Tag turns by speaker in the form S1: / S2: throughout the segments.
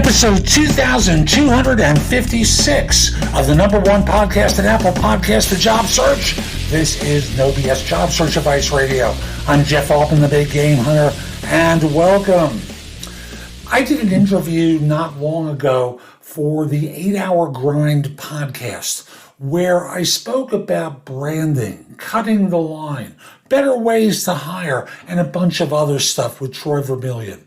S1: episode 2256 of the number one podcast in Apple Podcast, The Job Search. This is No BS Job Search Advice Radio. I'm Jeff Altman, the Big Game Hunter, and welcome. I did an interview not long ago for the 8-Hour Grind podcast, where I spoke about branding, cutting the line, better ways to hire, and a bunch of other stuff with Troy Vermillion.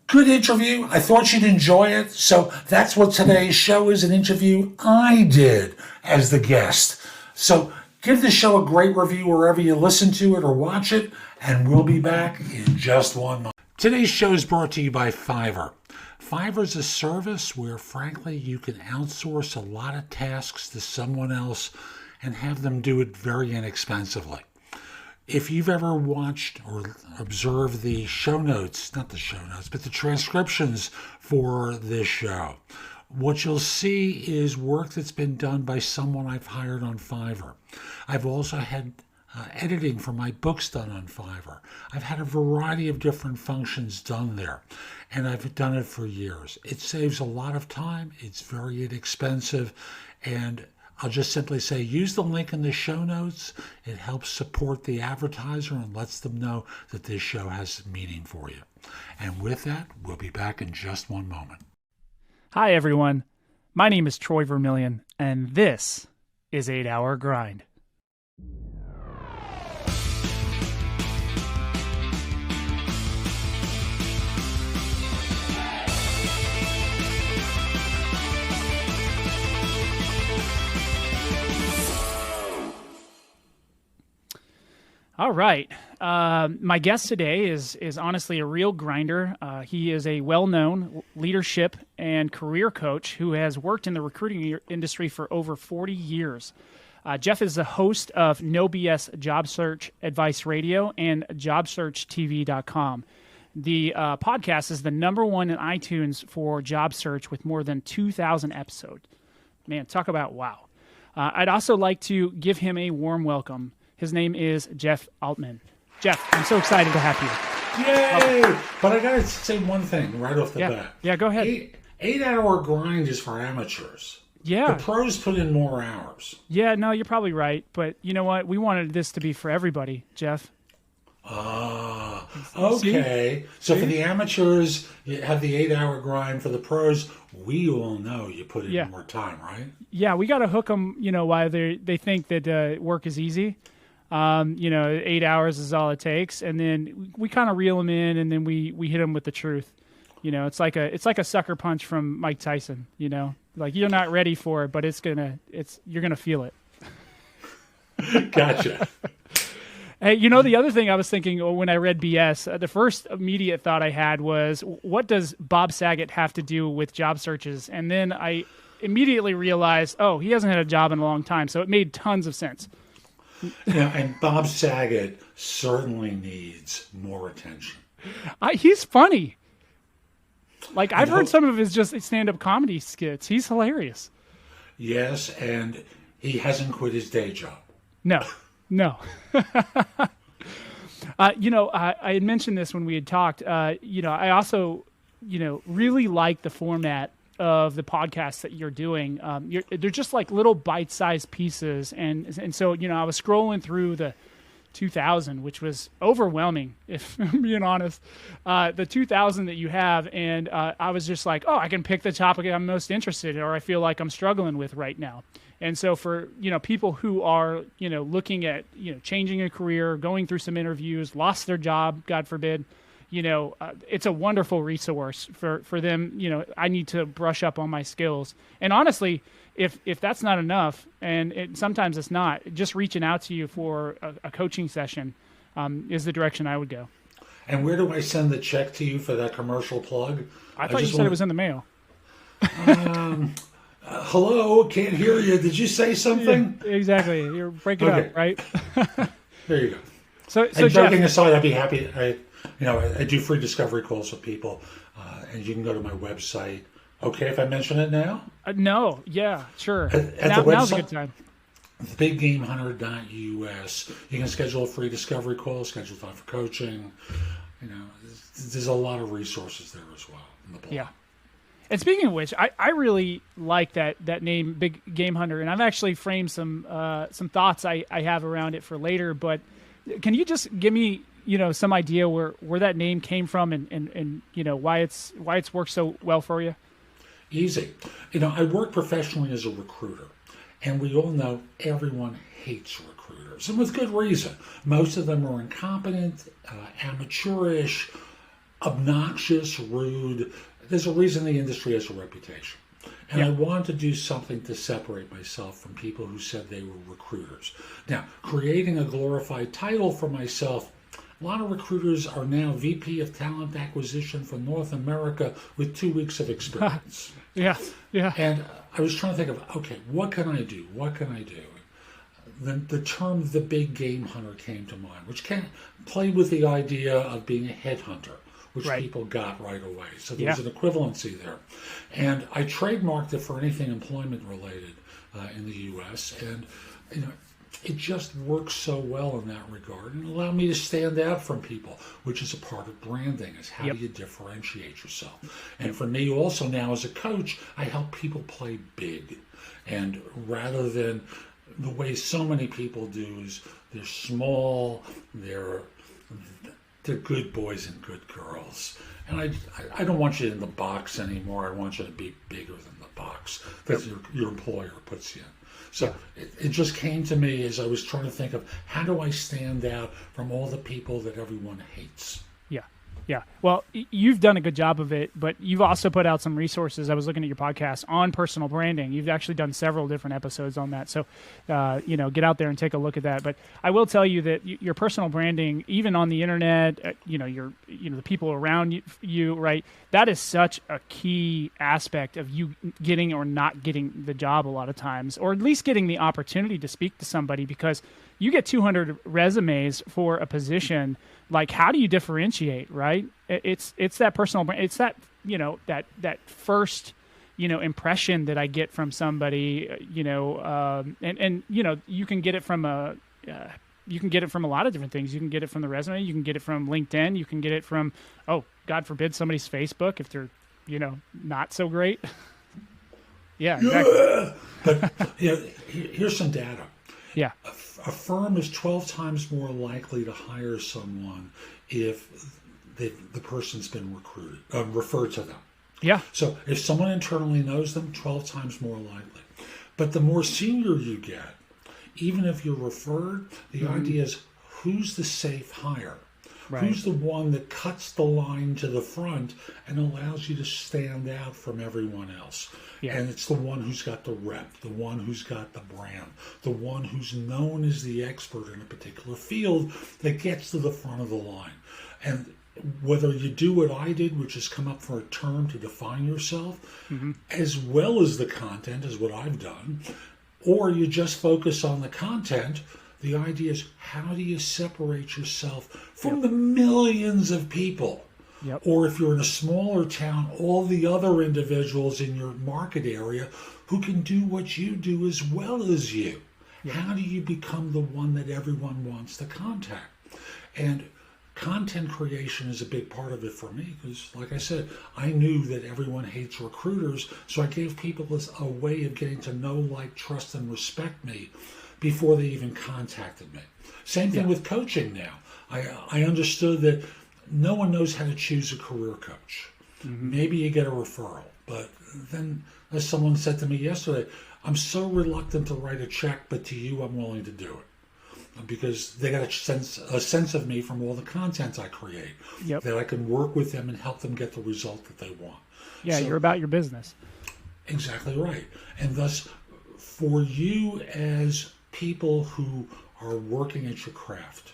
S1: Good interview. I thought you'd enjoy it. So that's what today's show is, an interview I did as the guest. So give the show a great review wherever you listen to it or watch it, and we'll be back in just 1 month. Today's show is brought to you by Fiverr. Fiverr is a service where, frankly, you can outsource a lot of tasks to someone else and have them do it very inexpensively. If you've ever watched or observed the show notes, not the show notes, but the transcriptions for this show, what you'll see is work that's been done by someone I've hired on Fiverr. I've also had editing for my books done on Fiverr. I've had a variety of different functions done there, and I've done it for years. It saves a lot of time. It's very inexpensive, and I'll just simply say, use the link in the show notes. It helps support the advertiser and lets them know that this show has meaning for you. And with that, we'll be back in just 1 moment.
S2: Hi, everyone. My name is Troy Vermillion, and this is 8-Hour Grind. All right. My guest today is honestly a real grinder. He is a well-known leadership and career coach who has worked in the recruiting industry for over 40 years. Jeff is the host of No BS Job Search Advice Radio and JobSearchTV.com. The podcast is the number one in iTunes for job search with more than 2,000 episodes. Man, talk about wow. I'd also like to give him a warm welcome. His name is Jeff Altman. Jeff, I'm so excited to have you.
S1: Yay! But I got to say one thing right off the bat.
S2: Yeah, go ahead.
S1: 8-Hour Grind is for amateurs.
S2: Yeah.
S1: The pros put in more hours.
S2: Yeah, no, you're probably right. But you know what? We wanted this to be for everybody, Jeff.
S1: Okay. So for the amateurs, you have the 8-Hour Grind. For the pros, we all know you put in more time, right? Yeah, we got to hook them, while they think that work is easy. 8 hours is all it takes, and then we kind of reel them in, and then we hit them with the truth. It's like a sucker punch from Mike Tyson. Like you're not ready for it, but you're gonna feel it. Gotcha.
S2: Hey, the other thing I was thinking when I read BS, the first immediate thought I had was, what does Bob Saget have to do with job searches? And then I immediately realized, he hasn't had a job in a long time, so it made tons of sense.
S1: And Bob Saget certainly needs more attention.
S2: He's funny. Like, I've heard some of his just stand-up comedy skits. He's hilarious.
S1: Yes, and he hasn't quit his day job.
S2: No. I had mentioned this when we had talked. I also, really like the format of the podcasts that you're doing. They're just like little bite-sized pieces, and so I was scrolling through the 2000, which was overwhelming, if I'm being honest. The 2000 that you have, and I was just like, I can pick the topic I'm most interested in, or I feel like I'm struggling with right now. And so for people who are looking at changing a career, going through some interviews, lost their job, God forbid. It's a wonderful resource for them. I need to brush up on my skills. And honestly, if that's not enough, and sometimes it's not, just reaching out to you for a coaching session is the direction I would go.
S1: And where do I send the check to you for that commercial plug?
S2: I thought you said it was in the mail.
S1: Hello, can't hear you. Did you say something?
S2: Yeah, exactly. You're breaking up, right?
S1: There you go.
S2: So
S1: joking
S2: Jeff,
S1: aside, I'd be happy. I do free discovery calls with people, and you can go to my website. Okay, if I mention it now?
S2: No, yeah, sure.
S1: At the website, now's a good time. BigGameHunter.us. You can schedule a free discovery call, schedule time for coaching. There's a lot of resources there as well in the blog.
S2: Yeah. And speaking of which, I really like that name, Big Game Hunter, and I've actually framed some thoughts I have around it for later. But can you just give me some idea where that name came from and why it's worked so well for you?
S1: Easy. I work professionally as a recruiter, and we all know everyone hates recruiters, and with good reason. Most of them are incompetent, amateurish, obnoxious, rude. There's a reason the industry has a reputation. And I wanted to do something to separate myself from people who said they were recruiters. Now, creating a glorified title for myself, a lot of recruiters are now VP of Talent Acquisition for North America with 2 weeks of experience.
S2: Yeah.
S1: And I was trying to think of, okay, what can I do? What can I do? The term the big game hunter came to mind, which can play with the idea of being a headhunter, which people got right away. So there was an equivalency there. And I trademarked it for anything employment related in the U.S. And, it just works so well in that regard and allowed me to stand out from people, which is a part of branding, is how do you differentiate yourself. And for me also now as a coach, I help people play big. And rather than the way so many people do is they're small, they're good boys and good girls. And I don't want you in the box anymore. I want you to be bigger than the box that your employer puts you in. So it just came to me as I was trying to think of how do I stand out from all the people that everyone hates.
S2: Yeah. Well, you've done a good job of it, but you've also put out some resources. I was looking at your podcast on personal branding. You've actually done several different episodes on that. So, get out there and take a look at that. But I will tell you that your personal branding, even on the internet, the people around you, right? That is such a key aspect of you getting or not getting the job a lot of times, or at least getting the opportunity to speak to somebody, because you get 200 resumes for a position. Like, how do you differentiate, right? It's that personal brand. It's that, that first, impression that I get from somebody, and you can get it from a lot of different things. You can get it from the resume. You can get it from LinkedIn. You can get it from, God forbid, somebody's Facebook if they're, not so great. Yeah, exactly.
S1: But here's some data.
S2: Yeah.
S1: A firm is 12 times more likely to hire someone if the person's been referred to them.
S2: Yeah.
S1: So if someone internally knows them, 12 times more likely. But the more senior you get, even if you're referred, the idea is who's the safe hire? Right. Who's the one that cuts the line to the front and allows you to stand out from everyone else? Yeah. And it's the one who's got the rep, the one who's got the brand, the one who's known as the expert in a particular field that gets to the front of the line. And whether you do what I did, which is come up for a term to define yourself, as well as the content, is what I've done, or you just focus on the content, the idea is how do you separate yourself from the millions of people? Yep. Or if you're in a smaller town, all the other individuals in your market area who can do what you do as well as you. Yep. How do you become the one that everyone wants to contact? And content creation is a big part of it for me because, like I said, I knew that everyone hates recruiters, so I gave people a way of getting to know, like, trust, and respect me before they even contacted me. Same thing with coaching now. I understood that no one knows how to choose a career coach. Maybe you get a referral, but then, as someone said to me yesterday, I'm so reluctant to write a check, but to you, I'm willing to do it. Because they got a sense of me from all the content I create, that I can work with them and help them get the result that they want.
S2: Yeah, so, you're about your business.
S1: Exactly right. And thus, for you as people who are working at your craft,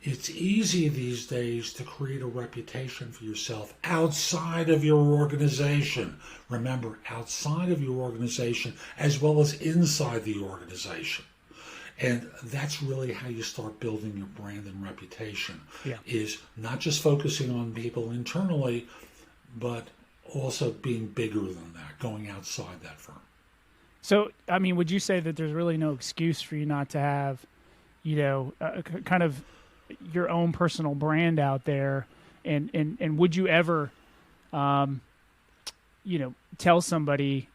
S1: it's easy these days to create a reputation for yourself outside of your organization. Remember, outside of your organization as well as inside the organization. And that's really how you start building your brand and reputation, is not just focusing on people internally, but also being bigger than that, going outside that firm. So,
S2: I mean, would you say that there's really no excuse for you not to have, kind of your own personal brand out there? And would you ever, tell somebody,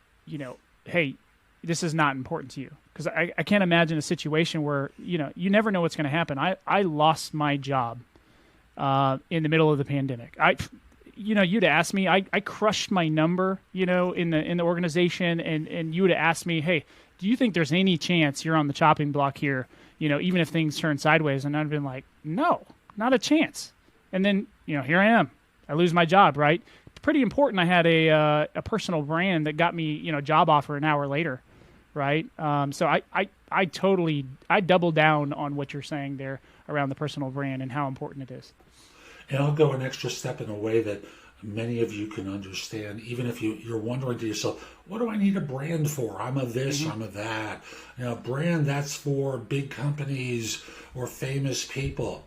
S2: hey, this is not important to you? Because I can't imagine a situation where, you never know what's going to happen. I lost my job in the middle of the pandemic. You'd ask me, I crushed my number, in the organization, and you would have asked me, hey, do you think there's any chance you're on the chopping block here, even if things turn sideways? And I'd been like, no, not a chance. And then, here I am. I lose my job, right? Pretty important. I had a personal brand that got me, job offer an hour later, right? So I double down on what you're saying there around the personal brand and how important it is.
S1: And I'll go an extra step in a way that many of you can understand, even if you're wondering to yourself, what do I need a brand for? I'm a this, I'm a that. Brand, that's for big companies or famous people.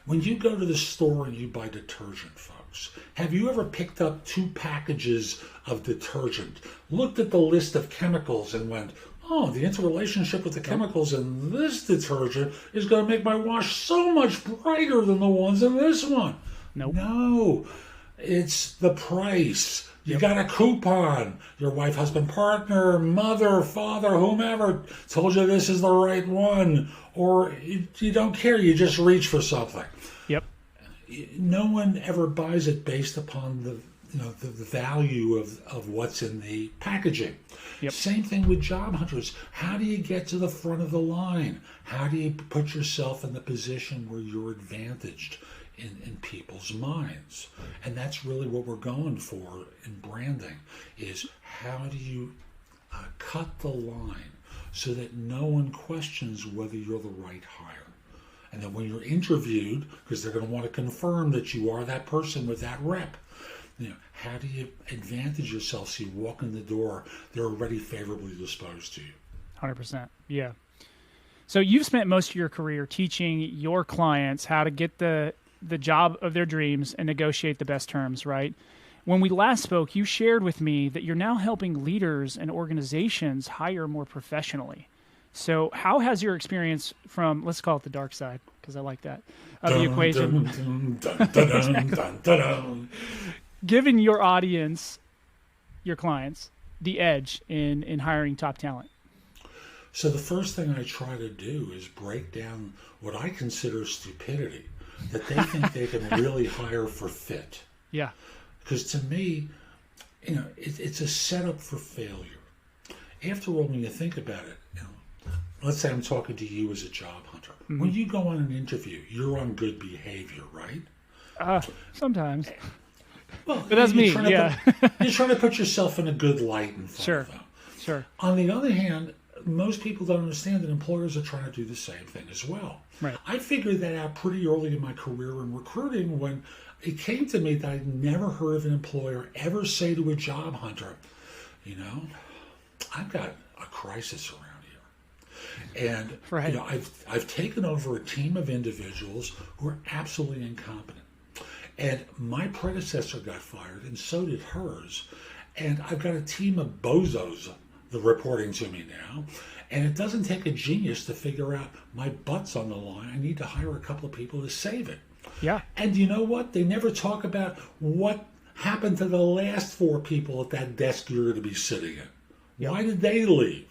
S1: When you go to the store and you buy detergent, folks, have you ever picked up 2 packages of detergent, looked at the list of chemicals and went, oh, the interrelationship with the chemicals in this detergent is going to make my wash so much brighter than the ones in this one?
S2: Nope.
S1: No, it's the price. You got a coupon. Your wife, husband, partner, mother, father, whomever told you this is the right one. Or you don't care. You just reach for something.
S2: Yep.
S1: No one ever buys it based upon the value of what's in the packaging.
S2: Yep.
S1: Same thing with job hunters. How do you get to the front of the line? How do you put yourself in the position where you're advantaged in people's minds? And that's really what we're going for in branding, is how do you cut the line so that no one questions whether you're the right hire. And then when you're interviewed, because they're going to want to confirm that you are that person with that rep, how do you advantage yourself so you walk in the door, they're already favorably disposed to you?
S2: 100%. Yeah. So you've spent most of your career teaching your clients how to get the job of their dreams and negotiate the best terms, right? When we last spoke, you shared with me that you're now helping leaders and organizations hire more professionally. So how has your experience from, let's call it the dark side, because I like that, of the equation, given your audience, your clients, the edge in hiring top talent?
S1: So the first thing I try to do is break down what I consider stupidity, that they think they can really hire for fit.
S2: Yeah.
S1: Because to me, it's a setup for failure. After all, when you think about it, let's say I'm talking to you as a job hunter. Mm-hmm. When you go on an interview, you're on good behavior, right?
S2: Sometimes.
S1: Well,
S2: but that's me, yeah.
S1: You're trying to put yourself in a good light in front of them.
S2: Sure.
S1: On the other hand, most people don't understand that employers are trying to do the same thing as well.
S2: Right.
S1: I figured that out pretty early in my career in recruiting when it came to me that I'd never heard of an employer ever say to a job hunter, I've got a crisis around here. And
S2: right.
S1: I've taken over a team of individuals who are absolutely incompetent. And my predecessor got fired, and so did hers. And I've got a team of bozos reporting to me now. And it doesn't take a genius to figure out my butt's on the line. I need to hire a couple of people to save it.
S2: Yeah.
S1: And you know what? They never talk about what happened to the last 4 people at that desk you're going to be sitting in. Yep. Why did they leave?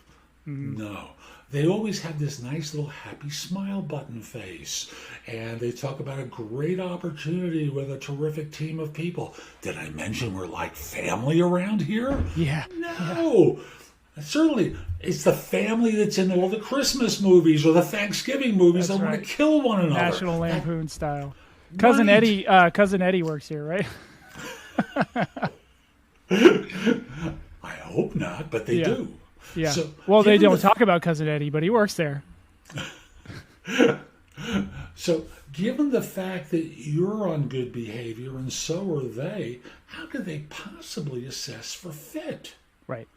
S1: Mm-hmm. No. They always have this nice little happy smile button face. And they talk about a great opportunity with a terrific team of people. Did I mention we're like family around here?
S2: Yeah.
S1: No. Yeah. Certainly, it's the family that's in all the Christmas movies or the Thanksgiving movies that want to kill one another.
S2: National Lampoon style. Cousin Eddie works here, right?
S1: I hope not, but they do.
S2: Yeah. So, they don't talk about Cousin Eddie, but he works there.
S1: So, given the fact that you're on good behavior and so are they, how could they possibly assess for fit?
S2: Right.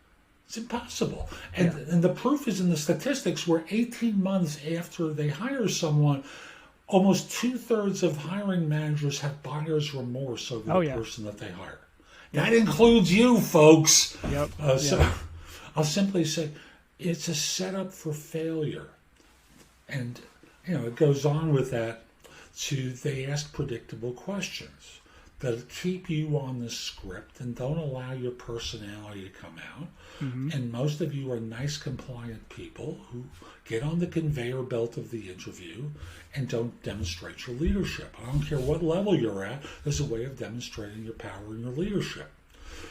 S1: It's impossible. And the proof is in the statistics where 18 months after they hire someone, almost 2/3 of hiring managers have buyer's remorse over the person that they hire. That includes you, folks.
S2: Yep.
S1: So I'll simply say it's a setup for failure. And, it goes on with that they ask predictable questions. that keep you on the script and don't allow your personality to come out.
S2: Mm-hmm.
S1: And most of you are nice, compliant people who get on the conveyor belt of the interview and don't demonstrate your leadership. I don't care what level you're at, there's a way of demonstrating your power and your leadership.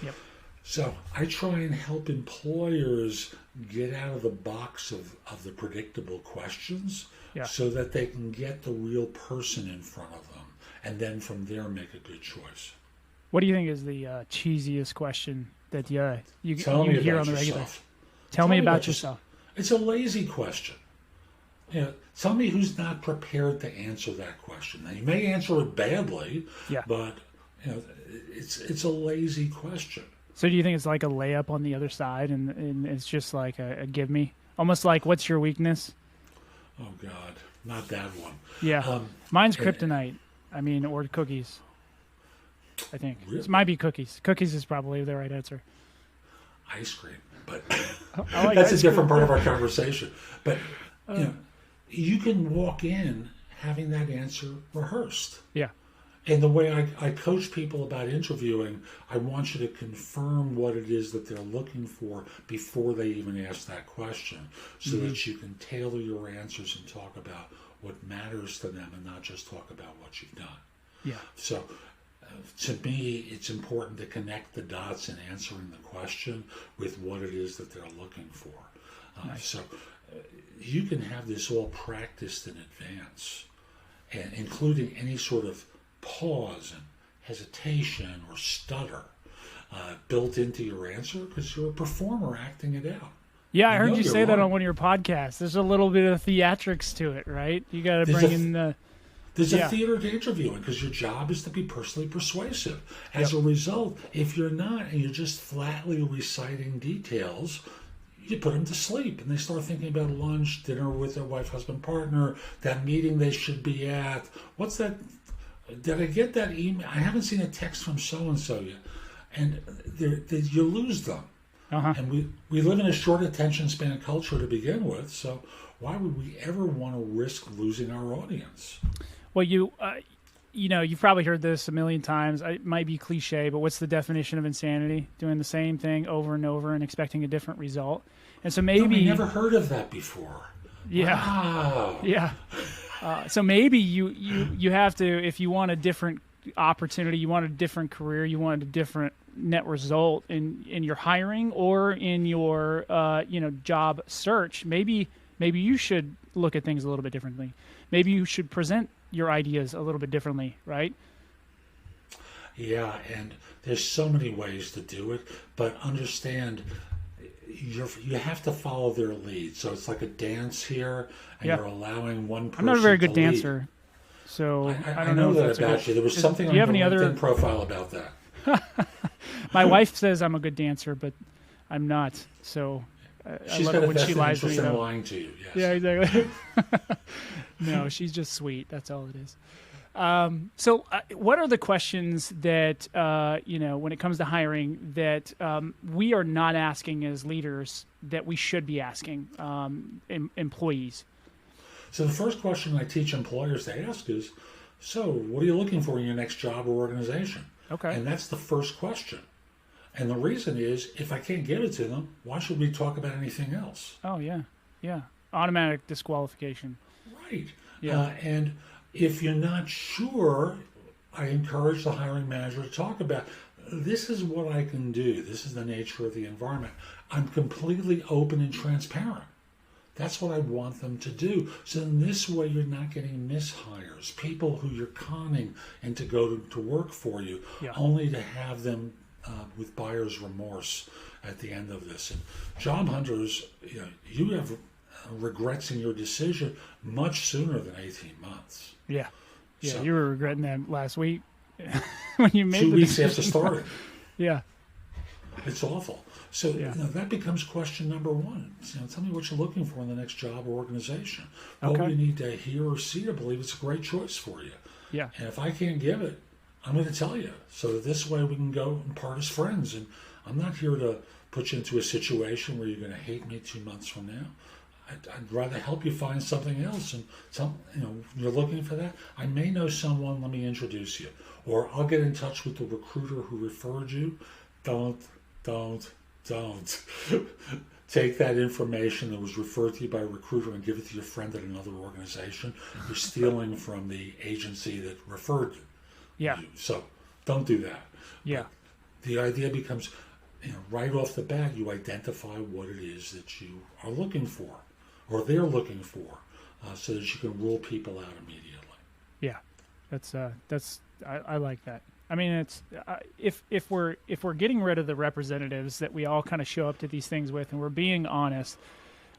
S2: Yep.
S1: So I try and help employers get out of the box of the predictable questions so that they can get the real person in front of them, and then from there make a good choice.
S2: What do you think is the cheesiest question that you hear on the regular? Tell me about yourself.
S1: It's a lazy question. Tell me who's not prepared to answer that question. Now, you may answer it badly, but it's a lazy question.
S2: So do you think it's like a layup on the other side, and it's just like a give me? Almost like, what's your weakness?
S1: Oh, God. Not that one.
S2: Yeah. Mine's kryptonite. Or cookies. I think.
S1: Really?
S2: It might be cookies. Cookies is probably the right answer.
S1: Ice cream. But
S2: that's
S1: a different part of our conversation. But, you can walk in having that answer rehearsed.
S2: Yeah.
S1: And the way I coach people about interviewing, I want you to confirm what it is that they're looking for before they even ask that question, so that you can tailor your answers and talk about what matters to them and not just talk about what you've done.
S2: Yeah.
S1: So to me, it's important to connect the dots in answering the question with what it is that they're looking for.
S2: Nice.
S1: So you can have this all practiced in advance, and including any sort of pause and hesitation or stutter built into your answer, because you're a performer acting it out.
S2: Yeah, I heard you say that on one of your podcasts. There's a little bit of theatrics to it, right? You got to bring in the...
S1: There's a theater to interviewing, because your job is to be personally persuasive. As a result, if you're not and you're just flatly reciting details, you put them to sleep, and they start thinking about lunch, dinner with their wife, husband, partner, that meeting they should be at. What's that? Did I get that email? I haven't seen a text from so-and-so yet. And you lose them. And we live in a short attention span culture to begin with, so why would we ever want to risk losing our audience?
S2: Well, you've probably heard this a million times. It might be cliche, but what's the definition of insanity? Doing the same thing over and over and expecting a different result. And so maybe...
S1: I never heard of that before.
S2: Yeah.
S1: Wow.
S2: Yeah. So maybe you have to, if you want a different opportunity, you want a different career, you want a different net result in your hiring or in your job search, maybe you should look at things a little bit differently. Maybe you should present your ideas a little bit differently, right?
S1: Yeah, and there's so many ways to do it, but understand you have to follow their lead. So it's like a dance here, and you're allowing one person.
S2: I'm not a very good
S1: to
S2: dancer,
S1: lead.
S2: So
S1: I don't know that about you. There was something on your LinkedIn profile about that.
S2: My wife says I'm a good dancer, but I'm not. So
S1: she's
S2: I
S1: got
S2: love
S1: a
S2: it when she
S1: vested
S2: lies to
S1: interest
S2: me.
S1: in lying to you. Yes.
S2: Yeah, exactly. No, she's just sweet. That's all it is. So what are the questions that, when it comes to hiring that we are not asking as leaders that we should be asking employees?
S1: So the first question I teach employers to ask is, so what are you looking for in your next job or organization?
S2: Okay.
S1: And that's the first question. And the reason is, if I can't give it to them, why should we talk about anything else?
S2: Oh, yeah. Yeah. Automatic disqualification.
S1: Right.
S2: Yeah.
S1: And if you're not sure, I encourage the hiring manager to talk about, this is what I can do. This is the nature of the environment. I'm completely open and transparent. That's what I want them to do. So in this way, you're not getting mishires, people who you're conning into go to work for you, only to have them with buyer's remorse at the end of this. And job hunters, you have regrets in your decision much sooner than 18 months.
S2: Yeah. Yeah,
S1: So,
S2: you were regretting that last week when you made
S1: 2
S2: the
S1: weeks
S2: decision.
S1: after starting.
S2: Yeah.
S1: It's awful. So that becomes question number one. Tell me what you're looking for in the next job or organization. What do you need to hear or see to believe it's a great choice for you?
S2: Yeah.
S1: And if I can't give it, I'm going to tell you. So that this way we can go and part as friends. And I'm not here to put you into a situation where you're going to hate me 2 months from now. I'd rather help you find something else. And you're looking for that. I may know someone. Let me introduce you, or I'll get in touch with the recruiter who referred you. Don't take that information that was referred to you by a recruiter and give it to your friend at another organization. You're stealing from the agency that referred you.
S2: Yeah.
S1: So don't do that.
S2: Yeah.
S1: But the idea becomes, right off the bat, you identify what it is that you are looking for, or they're looking for, so that you can rule people out immediately.
S2: Yeah, I like that. I mean, it's if we're getting rid of the representatives that we all kind of show up to these things with, and we're being honest,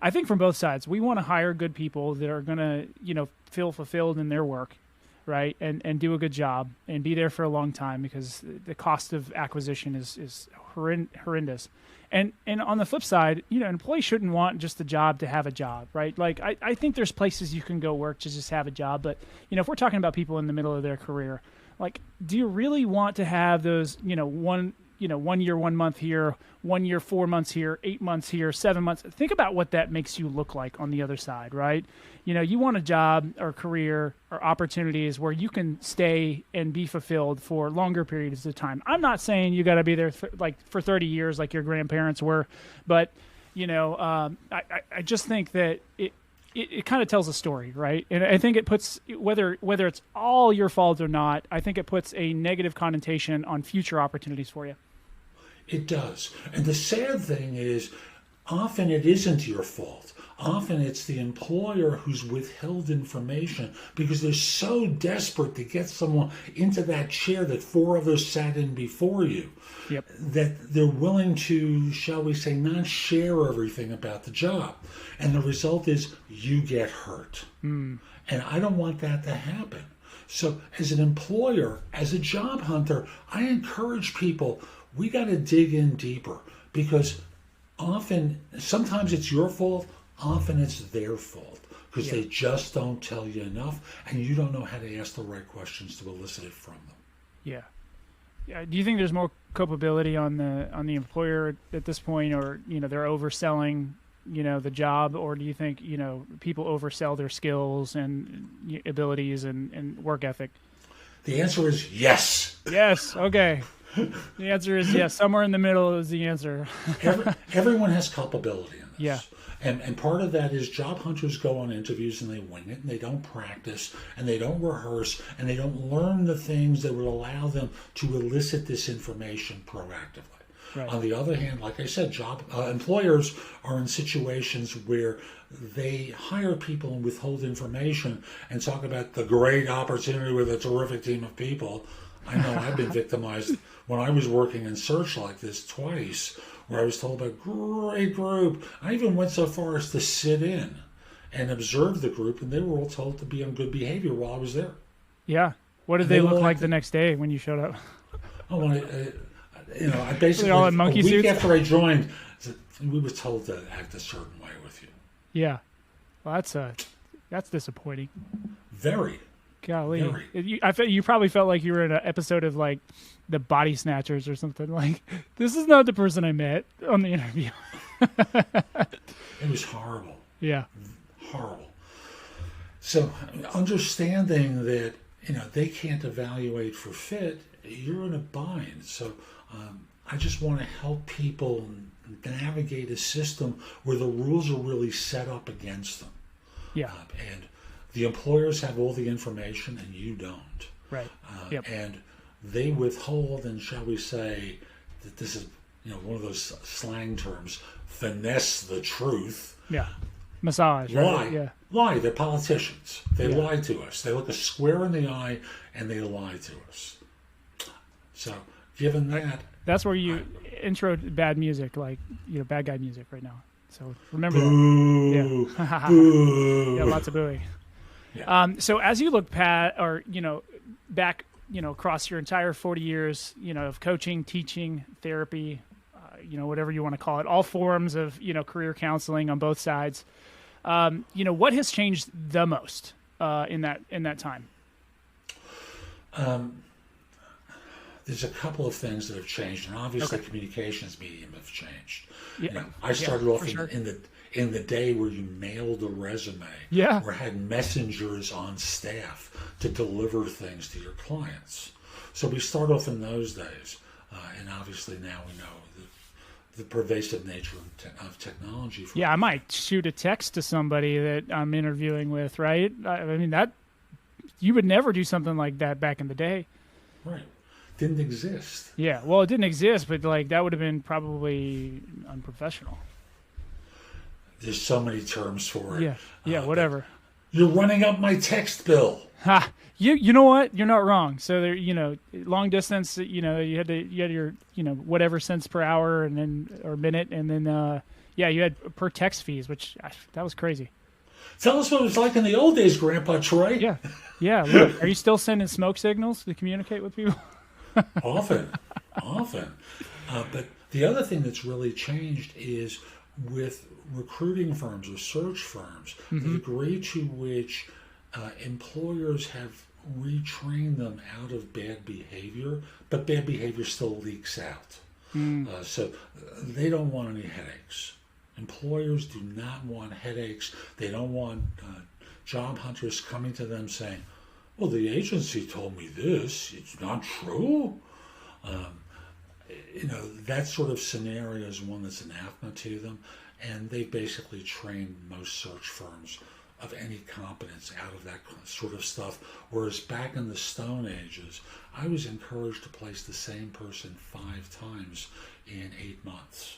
S2: I think from both sides, we want to hire good people that are going to feel fulfilled in their work, right, and do a good job and be there for a long time, because the cost of acquisition is horrendous. And on the flip side, employees shouldn't want just a job to have a job, right? Like I think there's places you can go work to just have a job, but if we're talking about people in the middle of their career, like, do you really want to have those, 1 year, 1 month here, 1 year, 4 months here, 8 months here, 7 months? Think about what that makes you look like on the other side, right? You want a job or career or opportunities where you can stay and be fulfilled for longer periods of time. I'm not saying you got to be there for 30 years like your grandparents were, but I just think that it kind of tells a story, right? And I think it puts, whether it's all your fault or not, I think it puts a negative connotation on future opportunities for you.
S1: It does. And the sad thing is, often it isn't your fault. Often it's the employer who's withheld information because they're so desperate to get someone into that chair that 4 others sat in before you.
S2: Yep.
S1: That they're willing to, shall we say, not share everything about the job. And the result is you get hurt. And I don't want that to happen. So as an employer, as a job hunter, I encourage people, we got to dig in deeper, because sometimes it's your fault, often it's their fault, because they just don't tell you enough, and you don't know how to ask the right questions to elicit it from them. Yeah.
S2: Do you think there's more culpability on the employer at this point, or they're overselling the job, or do you think people oversell their skills and abilities and work ethic?
S1: The answer is yes.
S2: Yes. Okay. The answer is yes. Somewhere in the middle is the answer.
S1: Everyone has culpability in this.
S2: Yeah.
S1: And part of that is job hunters go on interviews and they wing it, and they don't practice, and they don't rehearse, and they don't learn the things that would allow them to elicit this information proactively. Right. On the other hand, like I said, employers are in situations where they hire people and withhold information and talk about the great opportunity with a terrific team of people. I know I've been victimized when I was working in search like this twice, where I was told about a great group. I even went so far as to sit in and observe the group, and they were all told to be on good behavior while I was there.
S2: Yeah. What did they look like the next day when you showed up?
S1: Oh, I basically,
S2: all in monkey
S1: week
S2: suits?
S1: after I joined, we were told to act a certain way with you.
S2: Yeah. Well, that's disappointing.
S1: Very.
S2: Golly.
S1: Very.
S2: You probably felt like you were in an episode of like the Body Snatchers or something. Like, this is not the person I met on the interview.
S1: It was horrible.
S2: Yeah.
S1: Horrible. So understanding that, they can't evaluate for fit, you're in a bind. So I just want to help people navigate a system where the rules are really set up against them.
S2: Yeah.
S1: And the employers have all the information and you don't.
S2: Right.
S1: And they withhold, and shall we say that this is, one of those slang terms, finesse the truth.
S2: Yeah. Massage.
S1: Lie.
S2: Right? Yeah.
S1: Lie. They're politicians. They lie to us. They look us square in the eye and they lie to us. So, given that,
S2: that's where you intro bad music, like bad guy music right now. So remember
S1: boo,
S2: that. Yeah.
S1: boo.
S2: Yeah, lots of booing.
S1: Yeah.
S2: So as you look back, across your entire 40 years, of coaching, teaching, therapy, whatever you want to call it, all forms of career counseling on both sides. What has changed the most in that time?
S1: there's a couple of things that have changed, and obviously communications medium have changed.
S2: Yeah.
S1: I started off
S2: sure.
S1: in the day where you mailed a resume, or had messengers on staff to deliver things to your clients. So we start off in those days, and obviously now we know the pervasive nature of technology.
S2: I might shoot a text to somebody that I'm interviewing with, right? I mean, that you would never do something like that back in the day.
S1: Right. Didn't exist.
S2: Yeah, well, it didn't exist, but like that would have been probably unprofessional.
S1: There's so many terms for it.
S2: Yeah, whatever.
S1: You're running up my text bill.
S2: Ha! You know what? You're not wrong. So there, long distance. You had your whatever cents per hour and then or minute, and then you had per text fees, which that was crazy.
S1: Tell us what it was like in the old days, Grandpa Troy.
S2: Yeah. Look, are you still sending smoke signals to communicate with people?
S1: Often. But the other thing that's really changed is with recruiting firms or search firms, the degree to which employers have retrained them out of bad behavior, but bad behavior still leaks out. So they don't want any headaches. Employers do not want headaches. They don't want job hunters coming to them saying, well, the agency told me this. It's not true. That sort of scenario is one that's anathema to them. And they basically trained most search firms of any competence out of that sort of stuff. Whereas back in the Stone Ages, I was encouraged to place the same person 5 times in 8 months.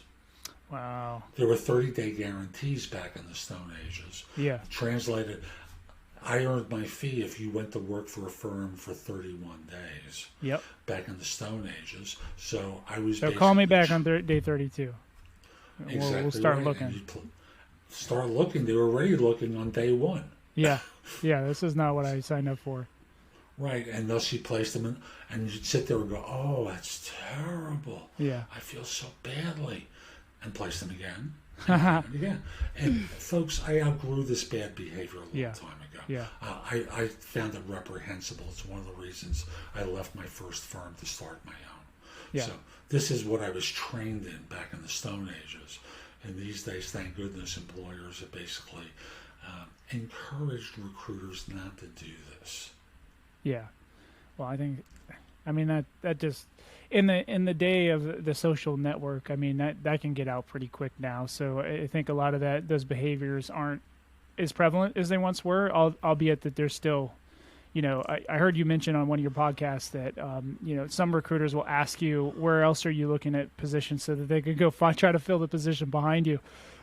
S2: Wow.
S1: There were 30-day guarantees back in the Stone Ages.
S2: Yeah.
S1: Translated, I earned my fee if you went to work for a firm for 31 days.
S2: Yep.
S1: Back in the Stone Ages. So I was
S2: So call me back on day 32.
S1: Exactly.
S2: We'll start
S1: right.
S2: looking.
S1: Start looking. They were already looking on day 1.
S2: Yeah. This is not what I signed up for.
S1: Right. And thus you placed them in, and you'd sit there and go, oh, that's terrible.
S2: Yeah.
S1: I feel so badly. And place them again. And again. And folks, I outgrew this bad behavior a long time ago.
S2: Yeah.
S1: I found it reprehensible. It's one of the reasons I left my first firm to start my own.
S2: Yeah.
S1: So this is what I was trained in back in the Stone Ages. And these days, thank goodness, employers have basically encouraged recruiters not to do this.
S2: Yeah. Well, I mean that just in the day of the social network, I mean that can get out pretty quick now. So I think a lot of those behaviors aren't as prevalent as they once were, albeit that they're still. I heard you mention on one of your podcasts that some recruiters will ask you where else are you looking at positions so that they could go try to fill the position behind you.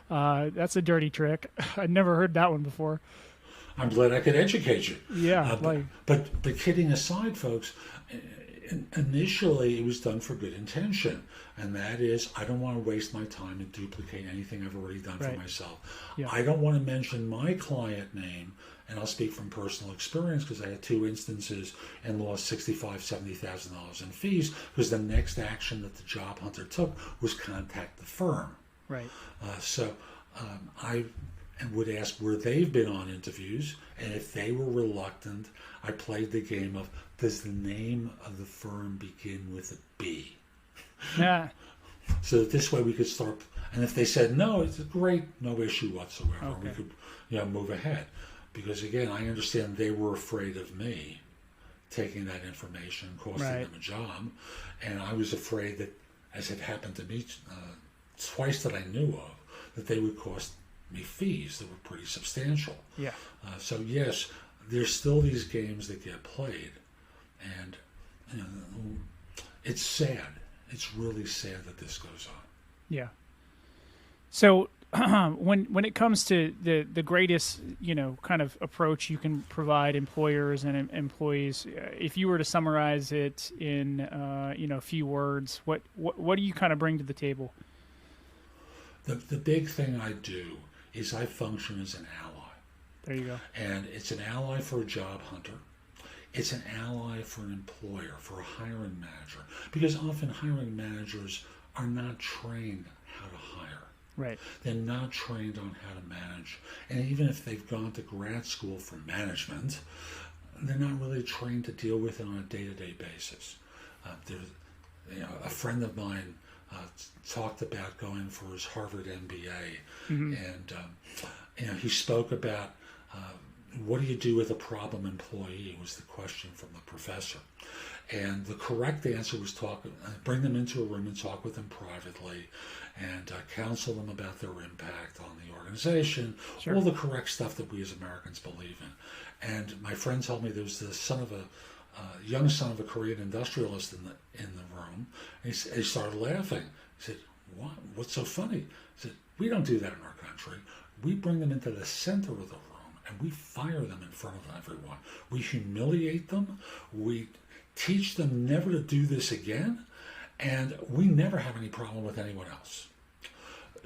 S2: That's a dirty trick. I'd never heard that one before.
S1: I'm glad I could educate you.
S2: Yeah.
S1: But kidding aside, folks, initially it was done for good intention. And that is, I don't want to waste my time and duplicate anything I've already done for myself. Yeah. I don't want to mention my client name, and I'll speak from personal experience because I had 2 instances and lost $65,000, $70,000 in fees because the next action that the job hunter took was contact the firm.
S2: Right.
S1: So I would ask where they've been on interviews, and if they were reluctant, I played the game of, does the name of the firm begin with a B?
S2: Yeah.
S1: So that this way we could start, and if they said no, it's great, no issue whatsoever.
S2: Okay.
S1: We could move ahead. Because again, I understand they were afraid of me taking that information, costing them a job, and I was afraid that, as it happened to me twice that I knew of, that they would cost me fees that were pretty substantial.
S2: Yeah.
S1: So yes, there's still these games that get played, and it's sad. It's really sad that this goes on.
S2: Yeah. So when it comes to the greatest kind of approach you can provide employers and employees, if you were to summarize it in a few words, what do you kind of bring to the table?
S1: The big thing I do is I function as an ally.
S2: There you go.
S1: And it's an ally for a job hunter. It's an ally for an employer, for a hiring manager, because often hiring managers are not trained how to hire.
S2: Right.
S1: They're not trained on how to manage. And even if they've gone to grad school for management, they're not really trained to deal with it on a day-to-day basis. There's, a friend of mine talked about going for his Harvard MBA, and he spoke about what do you do with a problem employee was the question from the professor. And the correct answer was bring them into a room and talk with them privately and counsel them about their impact on the organization, all the correct stuff that we as Americans believe in. And my friend told me there was the young son of a Korean industrialist in the room. And he started laughing. He said, "What? What's so funny?" He said, "We don't do that in our country. We bring them into the center of the room and we fire them in front of everyone. We humiliate them. We teach them never to do this again, and we never have any problem with anyone else."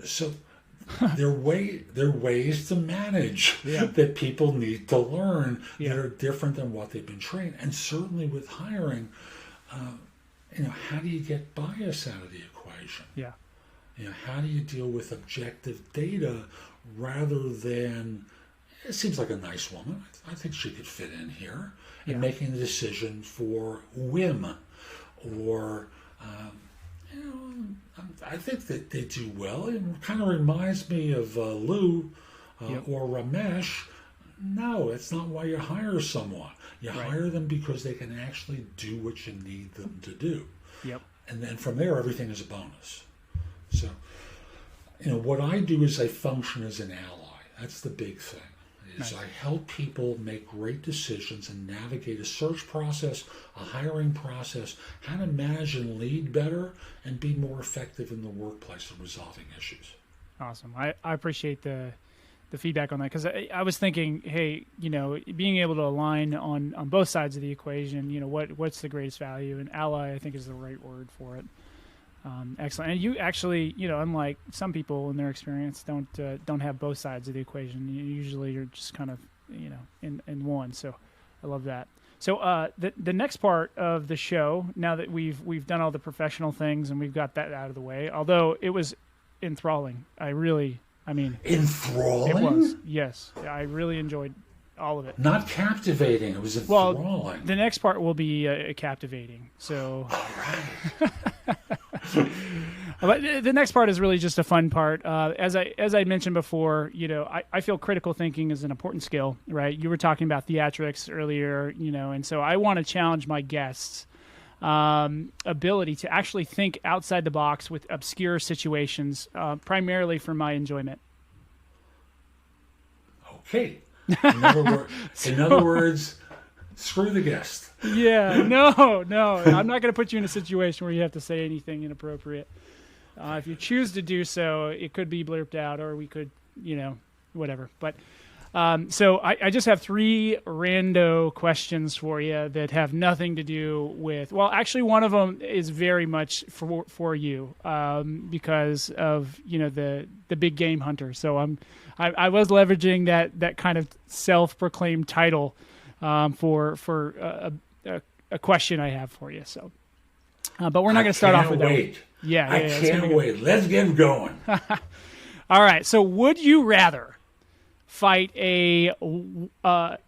S1: So there are ways to manage that people need to learn that are different than what they've been trained. And certainly with hiring, how do you get bias out of the equation?
S2: Yeah.
S1: How do you deal with objective data rather than, it seems like a nice woman, I think she could fit in here, and making the decision for whim or, I think that they do well. It kind of reminds me of Lou or Ramesh. No, that's not why you hire someone. You hire them because they can actually do what you need them to do.
S2: Yep.
S1: And then from there, everything is a bonus. So, what I do is I function as an ally. That's the big thing. Nice. I help people make great decisions and navigate a search process, a hiring process, how to manage and lead better, and be more effective in the workplace of resolving issues.
S2: Awesome. I appreciate the feedback on that, because I was thinking, hey, being able to align on both sides of the equation, what's the greatest value, and ally I think is the right word for it. Excellent. And you actually, unlike some people in their experience, don't have both sides of the equation. Usually you're just kind of, in one. So I love that. So the next part of the show, now that we've done all the professional things and we've got that out of the way, although it was enthralling. Enthralling?
S1: It
S2: was, yes. I really enjoyed all of it.
S1: Not captivating. It was enthralling.
S2: Well, the next part will be captivating. So.
S1: All right.
S2: But the next part is really just a fun part. As I mentioned before, I feel critical thinking is an important skill, right? You were talking about theatrics earlier, and so I want to challenge my guests' ability to actually think outside the box with obscure situations, primarily for my enjoyment.
S1: Okay. In other words, screw the guest.
S2: Yeah, no. I'm not going to put you in a situation where you have to say anything inappropriate. If you choose to do so, it could be blurped out, or we could, whatever. But so I just have 3 rando questions for you that have nothing to do with. Well, actually, one of them is very much for you because of the big game hunter. So I was leveraging that kind of self-proclaimed title for a question I have for you. So, but we're not going to start off with that. Yeah,
S1: I can't wait. Let's get going.
S2: All right. So, would you rather fight a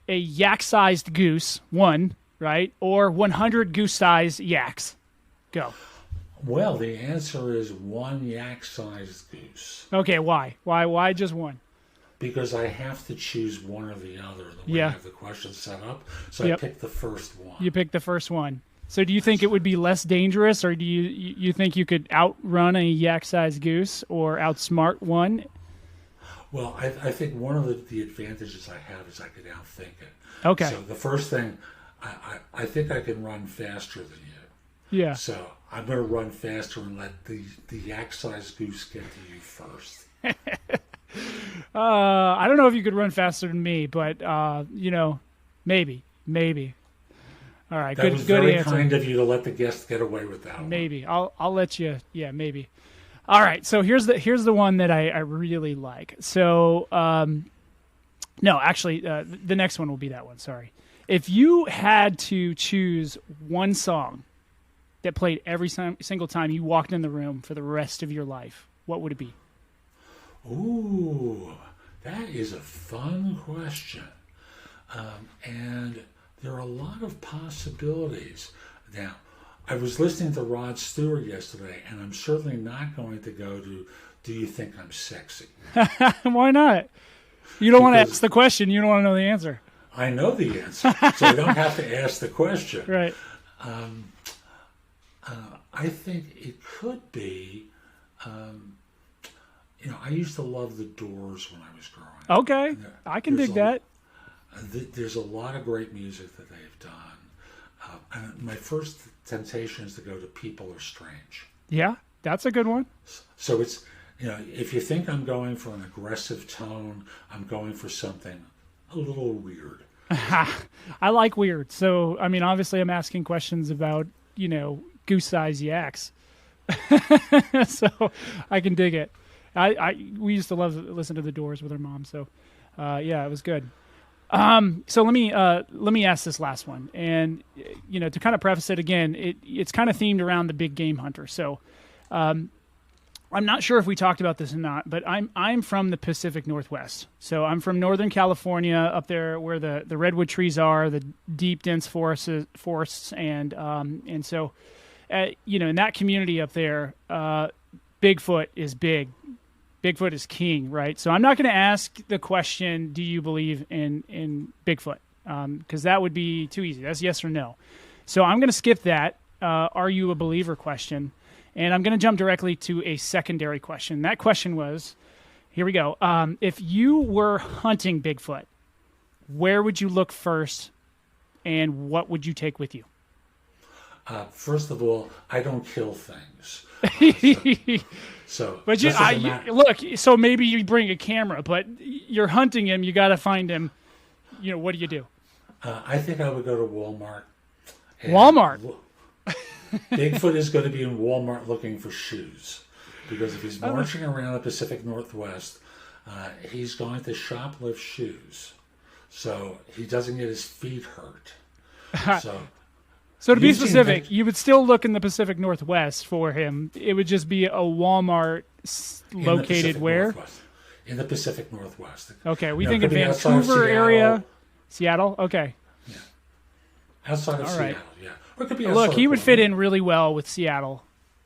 S2: yak-sized goose, one, right, or 100 goose-sized yaks? Go.
S1: Well, the answer is one yak-sized goose.
S2: Okay. Why? Why just one?
S1: Because I have to choose one or the other. The way I have the question set up. So I picked the first one.
S2: You picked the first one. So do you think it would be less dangerous, or do you think you could outrun a yak-sized goose or outsmart one?
S1: Well, I think one of the advantages I have is I could outthink it.
S2: Okay.
S1: So the first thing, I think I can run faster than you.
S2: Yeah.
S1: So I'm going to run faster and let the yak-sized goose get to you first.
S2: I don't know if you could run faster than me, but maybe. All right,
S1: that
S2: good
S1: was very
S2: answer.
S1: kind of you to let the guest get away with that one.
S2: Maybe I'll let you. Yeah, maybe. All right, so here's the one that I really like. So no, actually, the next one will be that one. Sorry. If you had to choose one song that played every single time you walked in the room for the rest of your life, what would it be?
S1: Ooh, that is a fun question. And there are a lot of possibilities. Now, I was listening to Rod Stewart yesterday, and I'm certainly not going to go to, do you think I'm sexy?
S2: Why not? You don't want to ask the question. You don't want to know the answer.
S1: I know the answer, so I don't have to ask the question.
S2: Right.
S1: I think it could be, I used to love the Doors when I was growing up.
S2: Okay, I can dig that.
S1: There's a lot of great music that they've done. And my first temptation is to go to People Are Strange.
S2: Yeah, that's a good one.
S1: So it's, if you think I'm going for an aggressive tone, I'm going for something a little weird.
S2: I like weird. So, I mean, obviously I'm asking questions about, goose-sized yaks. So I can dig it. We used to listen to the Doors with our mom. So, it was good. So let me ask this last one, and to kind of preface it again, it's kind of themed around the big game hunter. So, I'm not sure if we talked about this or not, but I'm from the Pacific Northwest. So I'm from Northern California, up there where the redwood trees are, the deep, dense forests, and so, in that community up there, Bigfoot is big. Bigfoot is king, right? So I'm not going to ask the question, do you believe in Bigfoot? Because that would be too easy. That's yes or no. So I'm going to skip that are you a believer question, and I'm going to jump directly to a secondary question. That question was, here we go. If you were hunting Bigfoot, where would you look first, and what would you take with you?
S1: First of all, I don't kill things.
S2: But look, so maybe you bring a camera, but you're hunting him. You got to find him. What do you do?
S1: I think I would go to Walmart.
S2: Walmart.
S1: Bigfoot is going to be in Walmart looking for shoes, because if he's marching around the Pacific Northwest, he's going to shoplift shoes, so he doesn't get his feet hurt.
S2: So to be specific, you would still look in the Pacific Northwest for him. It would just be a Walmart located where?
S1: Northwest. In the Pacific Northwest.
S2: Okay, we think in Vancouver area, Seattle. Okay.
S1: Yeah. Outside of Seattle, yeah. Or it could be
S2: look, he would fit in really well with Seattle.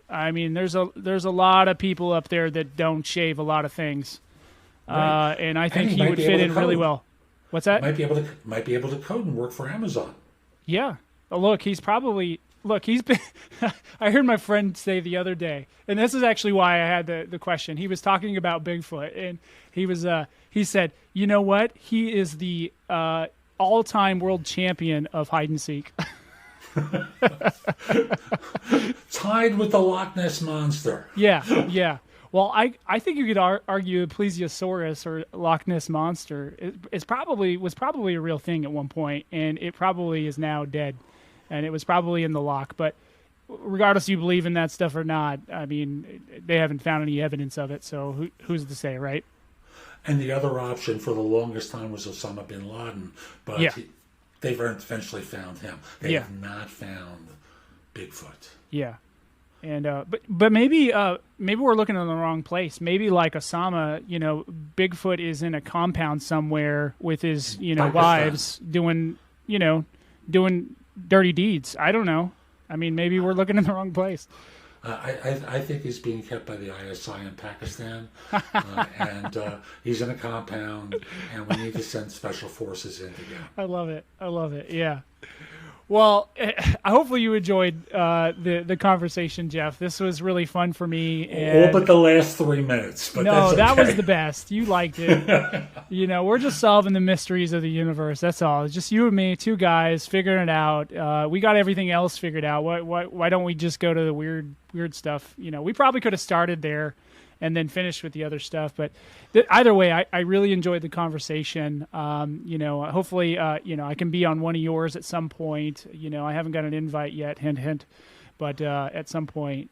S2: I mean, there's a lot of people up there that don't shave a lot of things, right. And I think he would fit in really well. What's that?
S1: Might be able to code and work for Amazon.
S2: Yeah. Oh, look, he's been, I heard my friend say the other day, and this is actually why I had the question. He was talking about Bigfoot, and he said, you know what? He is the all-time world champion of hide and seek.
S1: Tied with the Loch Ness Monster.
S2: Yeah. Well, I think you could argue Plesiosaurus or Loch Ness Monster was probably a real thing at one point, and it probably is now dead, and it was probably in the loch. But regardless if you believe in that stuff or not, I mean, they haven't found any evidence of it, so who's to say, right?
S1: And the other option for the longest time was Osama bin Laden, but they've eventually found him. They have not found Bigfoot.
S2: Yeah. And but maybe we're looking in the wrong place. Maybe like Osama, Bigfoot is in a compound somewhere with his wives doing dirty deeds. I don't know. I mean, maybe we're looking in the wrong place.
S1: I think he's being kept by the ISI in Pakistan, and he's in a compound, and we need to send special forces in to get him.
S2: I love it. Yeah. Well, hopefully you enjoyed the conversation, Jeff. This was really fun for me.
S1: All but the last 3 minutes. But
S2: no,
S1: that's okay.
S2: That was the best. You liked it. We're just solving the mysteries of the universe. That's all. It's just you and me, two guys, figuring it out. We got everything else figured out. Why don't we just go to the weird stuff? We probably could have started there and then finished with the other stuff. But either way, I really enjoyed the conversation. Hopefully, I can be on one of yours at some point. I haven't got an invite yet, hint, hint. But at some point.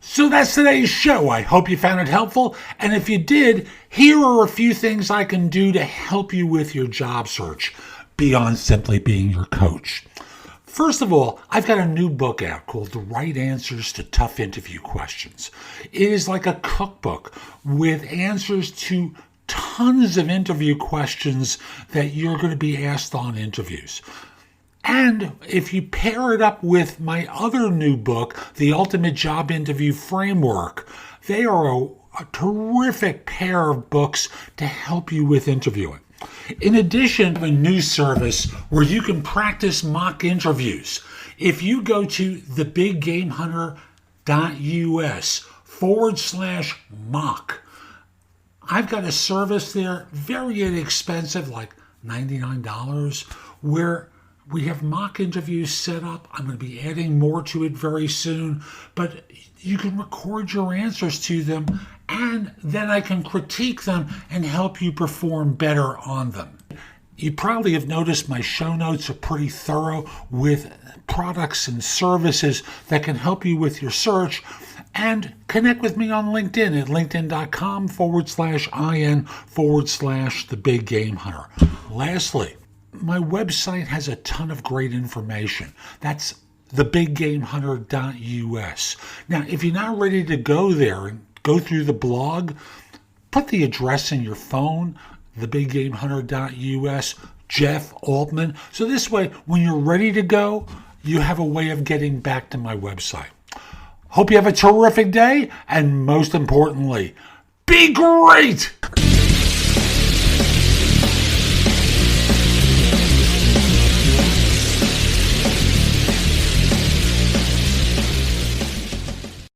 S1: So that's today's show. I hope you found it helpful. And if you did, here are a few things I can do to help you with your job search beyond simply being your coach. First of all, I've got a new book out called The Right Answers to Tough Interview Questions. It is like a cookbook with answers to tons of interview questions that you're going to be asked on interviews. And if you pair it up with my other new book, The Ultimate Job Interview Framework, they are a terrific pair of books to help you with interviewing. In addition, I have a new service where you can practice mock interviews. If you go to thebiggamehunter.us/mock, I've got a service there, very inexpensive, like $99, where we have mock interviews set up. I'm going to be adding more to it very soon, but you can record your answers to them, and then I can critique them and help you perform better on them. You probably have noticed my show notes are pretty thorough with products and services that can help you with your search. And connect with me on LinkedIn at linkedin.com/in/thebiggamehunter. Lastly, my website has a ton of great information. That's thebiggamehunter.us. Now, if you're not ready to go there and go through the blog, put the address in your phone, thebiggamehunter.us, Jeff Altman. So this way, when you're ready to go, you have a way of getting back to my website. Hope you have a terrific day, and most importantly, be great!